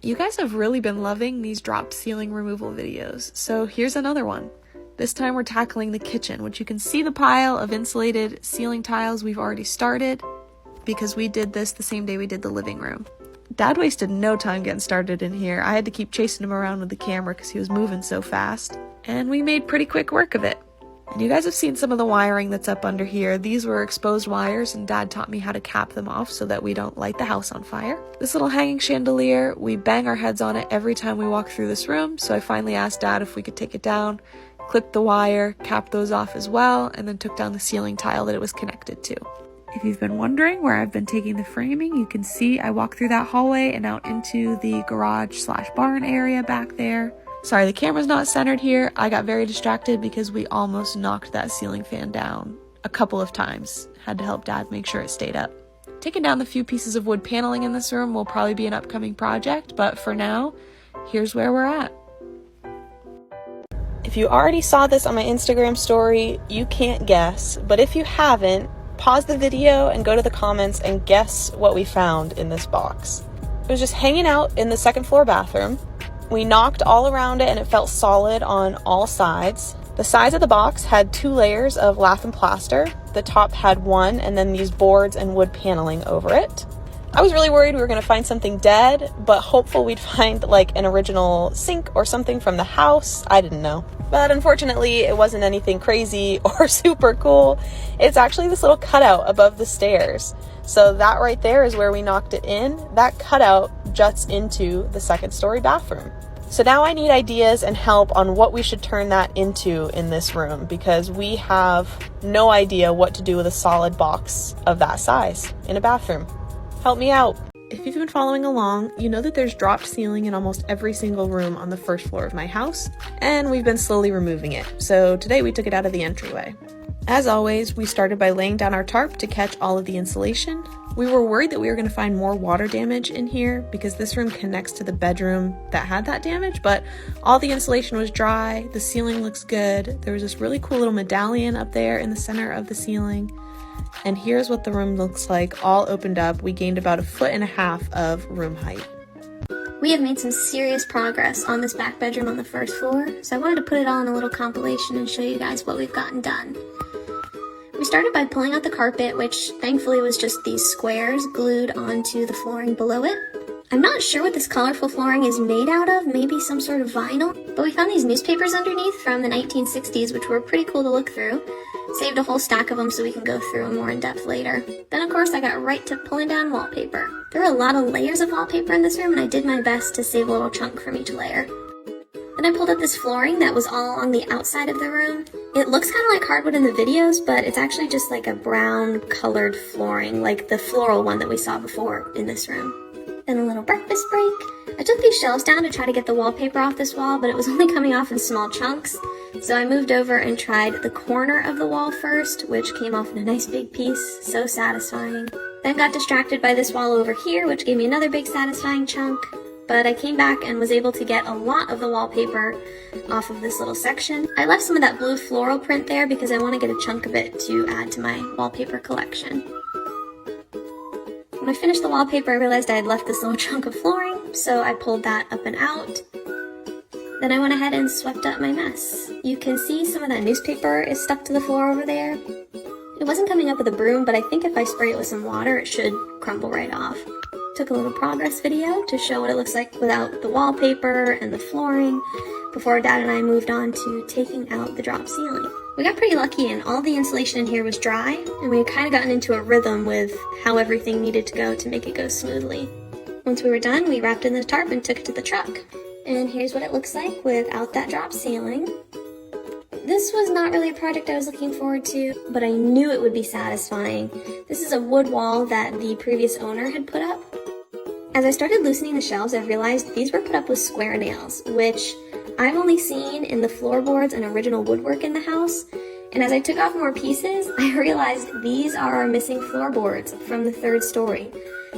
You guys have really been loving these drop ceiling removal videos, so here's another one. This time we're tackling the kitchen, which you can see the pile of insulated ceiling tiles we've already started because we did this the same day we did the living room. Dad wasted no time getting started in here. I had to keep chasing him around with the camera because he was moving so fast, and we made pretty quick work of it. And you guys have seen some of the wiring that's up under here. These were exposed wires, and Dad taught me how to cap them off so that we don't light the house on fire. This little hanging chandelier, we bang our heads on it every time we walk through this room, so I finally asked Dad if we could take it down, clipped the wire, capped those off as well, and then took down the ceiling tile that it was connected to. If you've been wondering where I've been taking the framing, you can see I walk through that hallway and out into the garage/barn area back there. Sorry, the camera's not centered here. I got very distracted because we almost knocked that ceiling fan down a couple of times. Had to help Dad make sure it stayed up. Taking down the few pieces of wood paneling in this room will probably be an upcoming project, but for now, here's where we're at. If you already saw this on my Instagram story, you can't guess, but if you haven't, pause the video and go to the comments and guess what we found in this box. It was just hanging out in the second floor bathroom. We knocked all around it and it felt solid on all sides. The sides of the box had 2 layers of lath and plaster. The top had 1 and then these boards and wood paneling over it. I was really worried we were going to find something dead, but hopeful we'd find like an original sink or something from the house. I didn't know. But unfortunately, it wasn't anything crazy or super cool. It's actually this little cutout above the stairs. So that right there is where we knocked it in. That cutout juts into the second story bathroom. So now I need ideas and help on what we should turn that into in this room because we have no idea what to do with a solid box of that size in a bathroom. Help me out. If you've been following along, you know that there's dropped ceiling in almost every single room on the first floor of my house, and we've been slowly removing it. So today we took it out of the entryway. As always, we started by laying down our tarp to catch all of the insulation. We were worried that we were going to find more water damage in here because this room connects to the bedroom that had that damage, but all the insulation was dry, the ceiling looks good. There was this really cool little medallion up there in the center of the ceiling. And here's what the room looks like, all opened up. We gained about 1.5 feet of room height. We have made some serious progress on this back bedroom on the first floor, so I wanted to put it all in a little compilation and show you guys what we've gotten done. We started by pulling out the carpet, which thankfully was just these squares glued onto the flooring below it. I'm not sure what this colorful flooring is made out of, maybe some sort of vinyl, but we found these newspapers underneath from the 1960s, which were pretty cool to look through. Saved a whole stack of them so we can go through them more in depth later. Then of course I got right to pulling down wallpaper. There are a lot of layers of wallpaper in this room and I did my best to save a little chunk from each layer. Then I pulled up this flooring that was all along the outside of the room. It looks kind of like hardwood in the videos, but it's actually just like a brown colored flooring, like the floral one that we saw before in this room. Then a little breakfast break. I took these shelves down to try to get the wallpaper off this wall, but it was only coming off in small chunks. So I moved over and tried the corner of the wall first, which came off in a nice big piece, so satisfying. Then got distracted by this wall over here, which gave me another big satisfying chunk. But I came back and was able to get a lot of the wallpaper off of this little section. I left some of that blue floral print there because I want to get a chunk of it to add to my wallpaper collection. When I finished the wallpaper, I realized I had left this little chunk of flooring, so I pulled that up and out. Then I went ahead and swept up my mess. You can see some of that newspaper is stuck to the floor over there. It wasn't coming up with a broom, but I think if I spray it with some water, it should crumble right off. Took a little progress video to show what it looks like without the wallpaper and the flooring before Dad and I moved on to taking out the drop ceiling. We got pretty lucky and all the insulation in here was dry, and we had kind of gotten into a rhythm with how everything needed to go to make it go smoothly. Once we were done, we wrapped in the tarp and took it to the truck. And here's what it looks like without that drop ceiling. This was not really a project I was looking forward to, but I knew it would be satisfying. This is a wood wall that the previous owner had put up. As I started loosening the shelves, I realized these were put up with square nails, which I've only seen in the floorboards and original woodwork in the house. And as I took off more pieces, I realized these are our missing floorboards from the third story.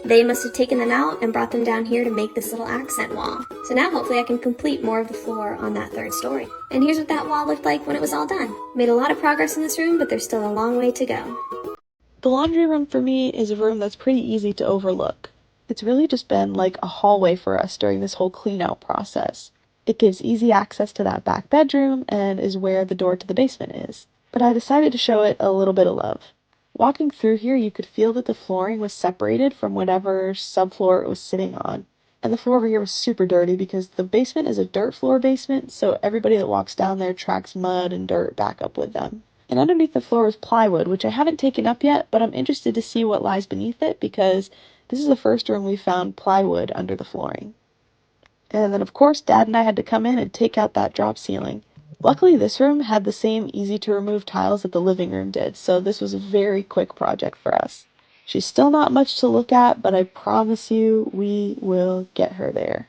They must have taken them out and brought them down here to make this little accent wall. So now hopefully I can complete more of the floor on that third story. And here's what that wall looked like when it was all done. Made a lot of progress in this room, but there's still a long way to go. The laundry room for me is a room that's pretty easy to overlook. It's really just been like a hallway for us during this whole clean out process. It gives easy access to that back bedroom and is where the door to the basement is. But I decided to show it a little bit of love. Walking through here, you could feel that the flooring was separated from whatever subfloor it was sitting on. And the floor over here was super dirty because the basement is a dirt floor basement, so everybody that walks down there tracks mud and dirt back up with them. And underneath the floor is plywood, which I haven't taken up yet, but I'm interested to see what lies beneath it because this is the first room we found plywood under the flooring. And then, of course, Dad and I had to come in and take out that drop ceiling. Luckily, this room had the same easy-to-remove tiles that the living room did, so this was a very quick project for us. She's still not much to look at, but I promise you we will get her there.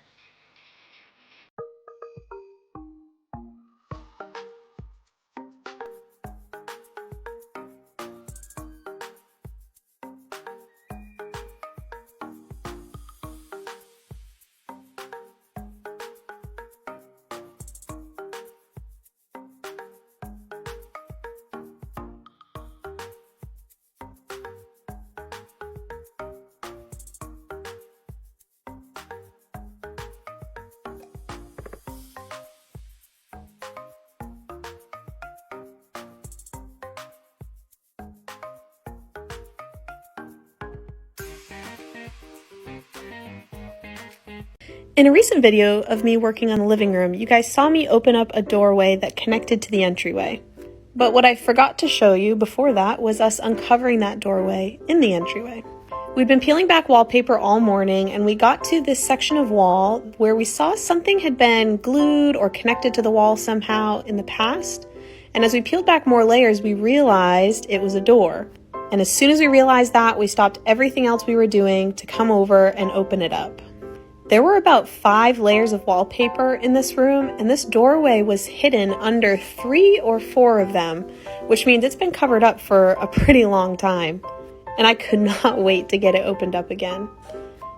In a recent video of me working on the living room, you guys saw me open up a doorway that connected to the entryway. But what I forgot to show you before that was us uncovering that doorway in the entryway. We'd been peeling back wallpaper all morning and we got to this section of wall where we saw something had been glued or connected to the wall somehow in the past. And as we peeled back more layers, we realized it was a door. And as soon as we realized that, we stopped everything else we were doing to come over and open it up. There were about 5 layers of wallpaper in this room, and this doorway was hidden under 3 or 4 of them, which means it's been covered up for a pretty long time. And I could not wait to get it opened up again.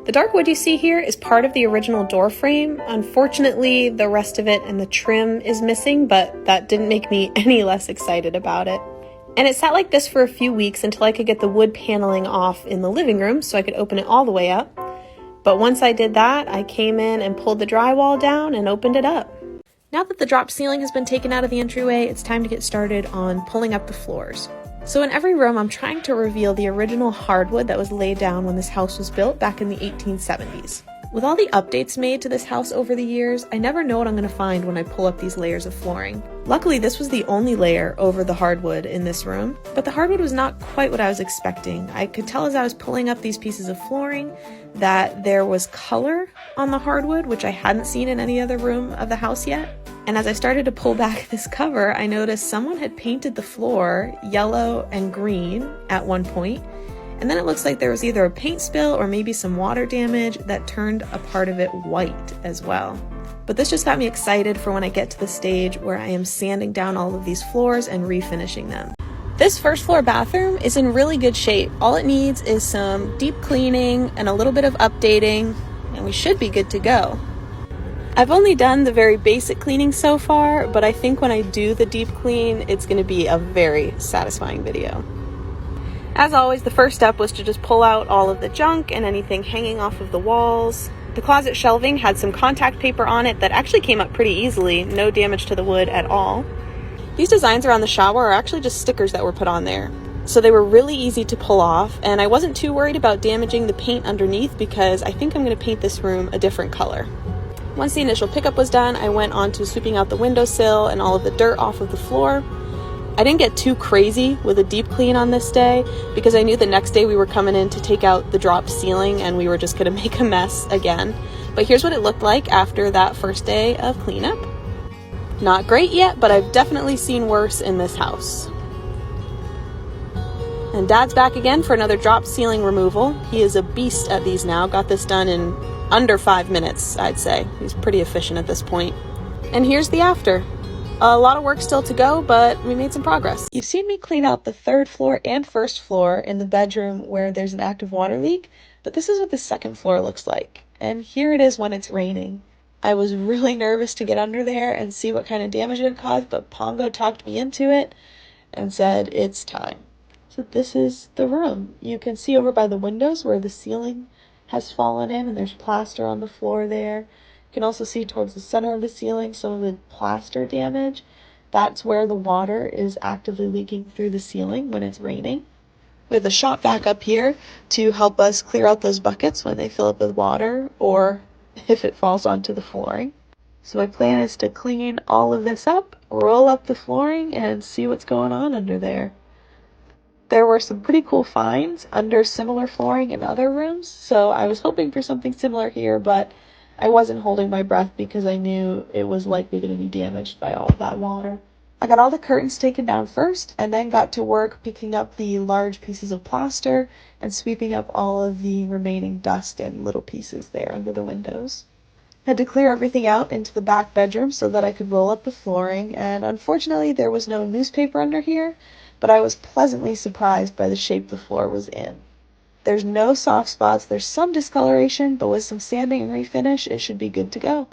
The dark wood you see here is part of the original door frame. Unfortunately, the rest of it and the trim is missing, but that didn't make me any less excited about it. And it sat like this for a few weeks until I could get the wood paneling off in the living room so I could open it all the way up. But once I did that, I came in and pulled the drywall down and opened it up. Now that the drop ceiling has been taken out of the entryway, it's time to get started on pulling up the floors. So in every room, I'm trying to reveal the original hardwood that was laid down when this house was built back in the 1870s. With all the updates made to this house over the years, I never know what I'm going to find when I pull up these layers of flooring. Luckily, this was the only layer over the hardwood in this room, but the hardwood was not quite what I was expecting. I could tell as I was pulling up these pieces of flooring that there was color on the hardwood, which I hadn't seen in any other room of the house yet. And as I started to pull back this cover, I noticed someone had painted the floor yellow and green at one point. And then it looks like there was either a paint spill or maybe some water damage that turned a part of it white as well. But this just got me excited for when I get to the stage where I am sanding down all of these floors and refinishing them. This first floor bathroom is in really good shape. All it needs is some deep cleaning and a little bit of updating, and we should be good to go. I've only done the very basic cleaning so far, but I think when I do the deep clean, it's going to be a very satisfying video. As always, the first step was to just pull out all of the junk and anything hanging off of the walls. The closet shelving had some contact paper on it that actually came up pretty easily, no damage to the wood at all. These designs around the shower are actually just stickers that were put on there. So they were really easy to pull off, and I wasn't too worried about damaging the paint underneath because I think I'm going to paint this room a different color. Once the initial pickup was done, I went on to sweeping out the windowsill and all of the dirt off of the floor. I didn't get too crazy with a deep clean on this day because I knew the next day we were coming in to take out the drop ceiling and we were just going to make a mess again. But here's what it looked like after that first day of cleanup. Not great yet, but I've definitely seen worse in this house. And Dad's back again for another drop ceiling removal. He is a beast at these now. Got this done in under 5 minutes, I'd say. He's pretty efficient at this point. And here's the after. A lot of work still to go, but we made some progress. You've seen me clean out the 3rd floor and 1st floor in the bedroom where there's an active water leak, but this is what the 2nd floor looks like. And here it is when it's raining. I was really nervous to get under there and see what kind of damage it had caused, but Pongo talked me into it and said it's time. So this is the room. You can see over by the windows where the ceiling has fallen in, and there's plaster on the floor there. You can also see towards the center of the ceiling some of the plaster damage. That's where the water is actively leaking through the ceiling when it's raining. We have the shop vac up here to help us clear out those buckets when they fill up with water or if it falls onto the flooring. So my plan is to clean all of this up, roll up the flooring, and see what's going on under there. There were some pretty cool finds under similar flooring in other rooms, so I was hoping for something similar here, but I wasn't holding my breath because I knew it was likely going to be damaged by all of that water. I got all the curtains taken down first, and then got to work picking up the large pieces of plaster and sweeping up all of the remaining dust and little pieces there under the windows. I had to clear everything out into the back bedroom so that I could roll up the flooring, and unfortunately there was no newspaper under here, but I was pleasantly surprised by the shape the floor was in. There's no soft spots, there's some discoloration, but with some sanding and refinish, it should be good to go.